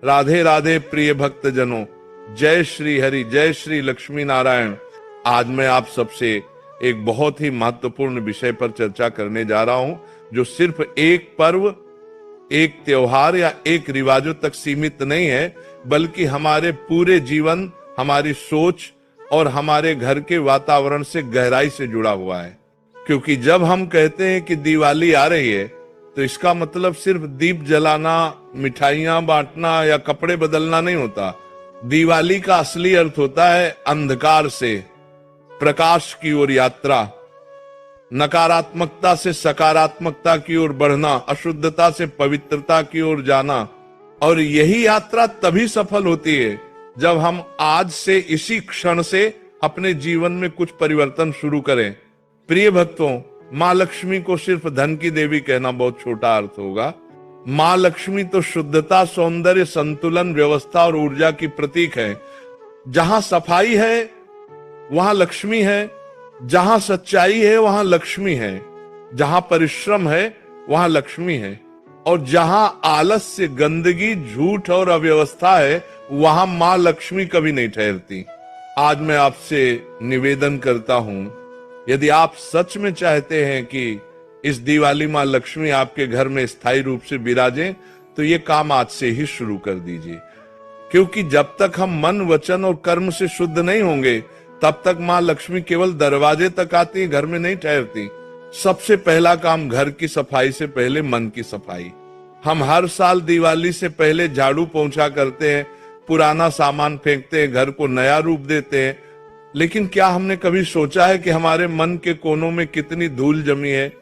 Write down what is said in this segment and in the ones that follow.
राधे राधे प्रिय भक्त जनों, जय श्री हरि, जय श्री लक्ष्मी नारायण। आज मैं आप सबसे एक बहुत ही महत्वपूर्ण विषय पर चर्चा करने जा रहा हूं, जो सिर्फ एक पर्व, एक त्योहार या एक रिवाजों तक सीमित नहीं है, बल्कि हमारे पूरे जीवन, हमारी सोच और हमारे घर के वातावरण से गहराई से जुड़ा हुआ है। क्योंकि जब हम कहते हैं कि दिवाली आ रही है, तो इसका मतलब सिर्फ दीप जलाना, मिठाइयां बांटना या कपड़े बदलना नहीं होता। दिवाली का असली अर्थ होता है अंधकार से प्रकाश की ओर यात्रा, नकारात्मकता से सकारात्मकता की ओर बढ़ना, अशुद्धता से पवित्रता की ओर जाना। और यही यात्रा तभी सफल होती है जब हम आज से, इसी क्षण से अपने जीवन में कुछ परिवर्तन शुरू करें। प्रिय भक्तों, मां लक्ष्मी को सिर्फ धन की देवी कहना बहुत छोटा अर्थ होगा। मां लक्ष्मी तो शुद्धता, सौंदर्य, संतुलन, व्यवस्था और ऊर्जा की प्रतीक है। जहां सफाई है वहां लक्ष्मी है, जहां सच्चाई है वहां लक्ष्मी है, जहां परिश्रम है वहां लक्ष्मी है, और जहां आलस्य, गंदगी, झूठ और अव्यवस्था है वहां मां लक्ष्मी कभी नहीं ठहरती। आज मैं आपसे निवेदन करता हूं, यदि आप सच में चाहते हैं कि इस दिवाली मां लक्ष्मी आपके घर में स्थायी रूप से विराजें, तो ये काम आज से ही शुरू कर दीजिए। क्योंकि जब तक हम मन, वचन और कर्म से शुद्ध नहीं होंगे, तब तक मां लक्ष्मी केवल दरवाजे तक आती, घर में नहीं ठहरती। सबसे पहला काम घर की सफाई से पहले मन की सफाई। हम हर साल दिवाली से पहले झाड़ू पोंछा करते हैं, पुराना सामान फेंकते हैं, घर को नया रूप देते हैं। लेकिन क्या हमने कभी सोचा है कि हमारे मन के कोनों में कितनी धूल जमी है?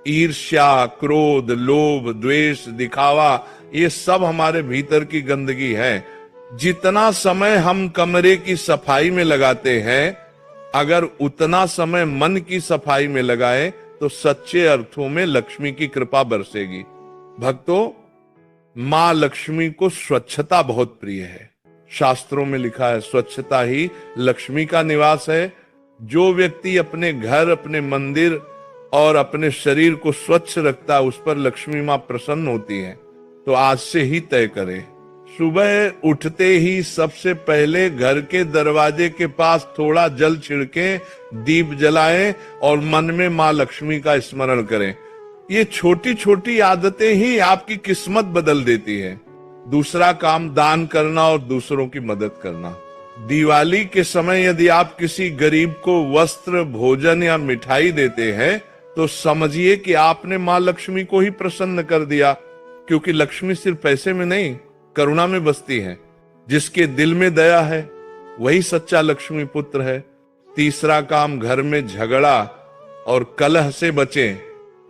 ईर्ष्या, क्रोध, लोभ, द्वेष, दिखावा, ये सब हमारे भीतर की गंदगी है। जितना समय हम कमरे की सफाई में लगाते हैं, अगर उतना समय मन की सफाई में लगाए, तो सच्चे अर्थों में लक्ष्मी की कृपा बरसेगी। भक्तों, मां लक्ष्मी को स्वच्छता बहुत प्रिय है। शास्त्रों में लिखा है, स्वच्छता ही लक्ष्मी का निवास है। जो व्यक्ति अपने घर, अपने मंदिर और अपने शरीर को स्वच्छ रखता है, उस पर लक्ष्मी मां प्रसन्न होती है। तो आज से ही तय करें, सुबह उठते ही सबसे पहले घर के दरवाजे के पास थोड़ा जल छिड़के, दीप जलाएं और मन में मां लक्ष्मी का स्मरण करें। ये छोटी छोटी आदतें ही आपकी किस्मत बदल देती है। दूसरा काम, दान करना और दूसरों की मदद करना। दिवाली के समय यदि आप किसी गरीब को वस्त्र, भोजन या मिठाई देते हैं, तो समझिए कि आपने मां लक्ष्मी को ही प्रसन्न कर दिया। क्योंकि लक्ष्मी सिर्फ पैसे में नहीं, करुणा में बसती है। जिसके दिल में दया है वही सच्चा लक्ष्मी पुत्र है। तीसरा काम, घर में झगड़ा और कलह से बचें।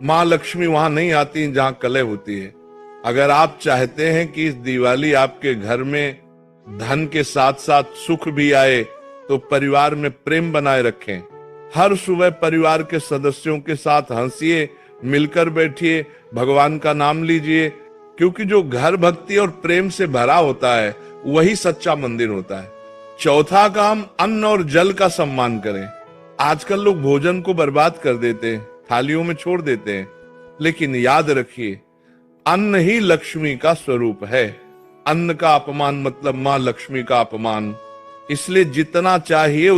मां लक्ष्मी वहां नहीं आती जहां कलह होती है। अगर आप चाहते हैं कि इस दिवाली आपके घर में धन के साथ साथ सुख भी आए, तो परिवार में प्रेम बनाए रखें। हर सुबह परिवार के सदस्यों के साथ हंसिए, मिलकर बैठिए, भगवान का नाम लीजिए। क्योंकि जो घर भक्ति और प्रेम से भरा होता है, वही सच्चा मंदिर होता है। चौथा काम, अन्न और जल का सम्मान करें। आजकल लोग भोजन को बर्बाद कर देते हैं, थालियों में छोड़ देते हैं। लेकिन याद रखिए, अन्न ही लक्ष्मी का स्वरूप है। अन्न का अपमान मतलब मां लक्ष्मी का अपमान। इसलिए जितना चाहिए